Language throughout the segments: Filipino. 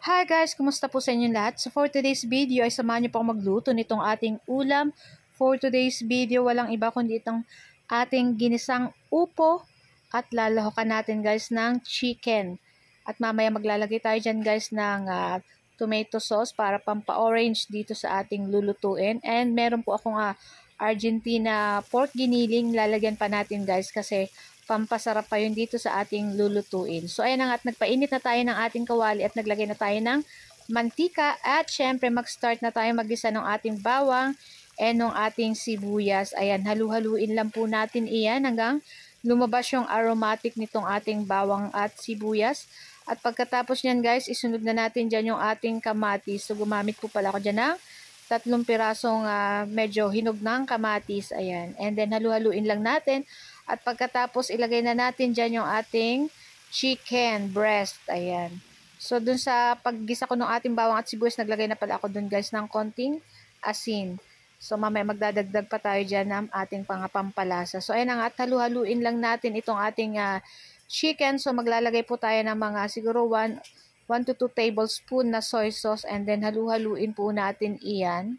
Hi guys, kumusta po sa inyong lahat? So for today's video ay samahan niyo po ako magluto nitong ating ulam. For today's video, walang iba kundi itong ating ginisang upo at lalahokan natin guys ng chicken. At mamaya maglalagay tayo dyan guys ng tomato sauce para pampa-orange dito sa ating lulutuin. And meron po akong Argentina pork giniling, lalagyan pa natin guys kasi pampasarap pa yun dito sa ating lulutuin. So ayan na nga, at nagpainit na tayo ng ating kawali at naglagay na tayo ng mantika at syempre mag-start na tayo maggisa ng ating bawang and ng ating sibuyas. Ayan, halu-haluin lang po natin iyan hanggang lumabas yung aromatic nitong ating bawang at sibuyas. At pagkatapos nyan guys, isunod na natin dyan yung ating kamatis. So gumamit po pala ako dyan ng 3 pirasong medyo hinog ng kamatis. Ayan, and then halu-haluin lang natin. At pagkatapos, ilagay na natin dyan yung ating chicken breast. Ayan. So, dun sa paggisa ko ng ating bawang at sibuyas, naglagay na pala ako dun guys ng konting asin. So, mamaya magdadagdag pa tayo dyan ng ating pampalasa. So, ayan nga, at halu-haluin lang natin itong ating chicken. So, maglalagay po tayo ng mga siguro 1 to 2 tablespoon na soy sauce. And then, halu-haluin po natin iyan.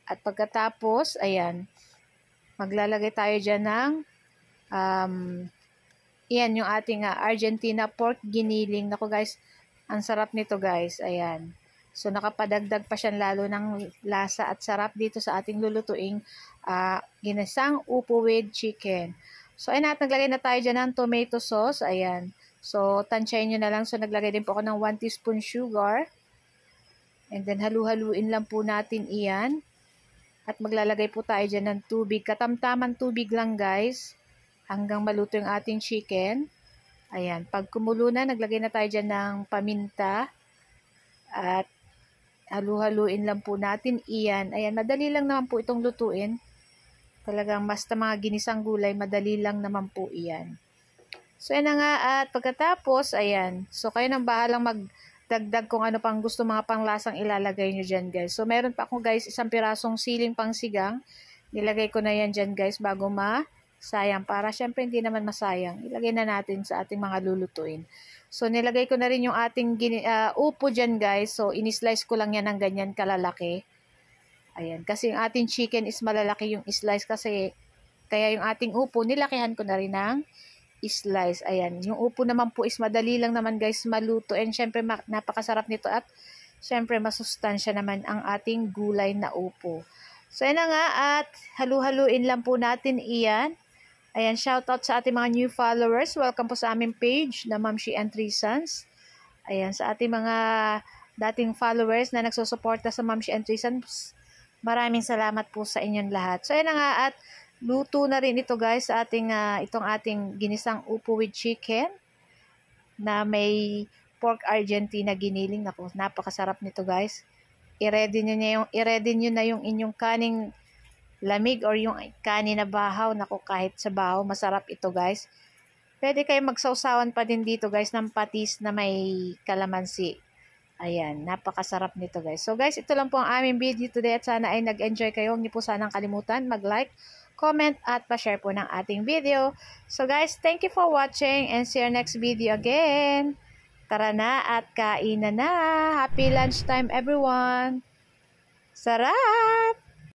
At pagkatapos, ayan, maglalagay tayo dyan ng yan yung ating Argentina pork giniling. Naku guys, ang sarap nito guys. Ayan. So nakapadagdag pa siya lalo ng lasa at sarap dito sa ating lulutuing ginisang upo with chicken. So ayan, at naglagay na tayo dyan ng tomato sauce. Ayan. So tansyahin nyo na lang. So naglagay din po ako ng 1 teaspoon sugar. And then halu-haluin lang po natin iyan. At maglalagay po tayo dyan ng tubig. Katamtaman tubig lang guys. Hanggang maluto yung ating chicken. Ayan. Pag kumulo na, naglagay na tayo dyan ng paminta. At halu-haluin lang po natin iyan. Ayan. Madali lang naman po itong lutuin. Talagang basta mga ginisang gulay, madali lang naman po iyan. So yan na nga. At pagkatapos, ayan. So kayo nang bahalang dagdag kung ano pang gusto mga panglasang ilalagay nyo dyan guys. So meron pa ako guys 1 pirasong siling pang sigang. Nilagay ko na yan dyan guys bago masayang. Para syempre hindi naman masayang. Ilagay na natin sa ating mga lulutuin. So nilagay ko na rin yung ating upo dyan guys. So inislice ko lang yan ng ganyan kalalaki. Ayan. Kasi yung ating chicken is malalaki yung slice kasi kaya yung ating upo nilakihan ko na rin ng slice. Ayan. Yung upo naman po is madali lang naman guys maluto. And syempre napakasarap nito at syempre masustansya naman ang ating gulay na upo. So yan na nga, at halu-haluin lang po natin iyan. Ayan, shoutout sa ating mga new followers. Welcome po sa aming page na Ma'am She and 3 Sons. Ayan, sa ating mga dating followers na nagsusuporta sa Ma'am She and 3 Sons. Maraming salamat po sa inyong lahat. So yan na nga, at luto na rin ito guys sa ating itong ating ginisang upo with chicken na may pork Argentina giniling. Naku, napakasarap nito guys. I-ready nyo na yung inyong kaning lamig or yung kanin na bahaw. Naku, kahit sa bahaw, masarap ito guys. Pwede kayo magsawsawan pa din dito guys ng patis na may kalamansi. Ayan, napakasarap nito guys. So guys, ito lang po ang aming video today at sana ay nag-enjoy kayo. Huwag niyo po sanang kalimutan mag-like, comment at pa-share po ng ating video. So guys, thank you for watching and see you next video again. Tara na at kainan na. Happy lunchtime everyone. Sarap!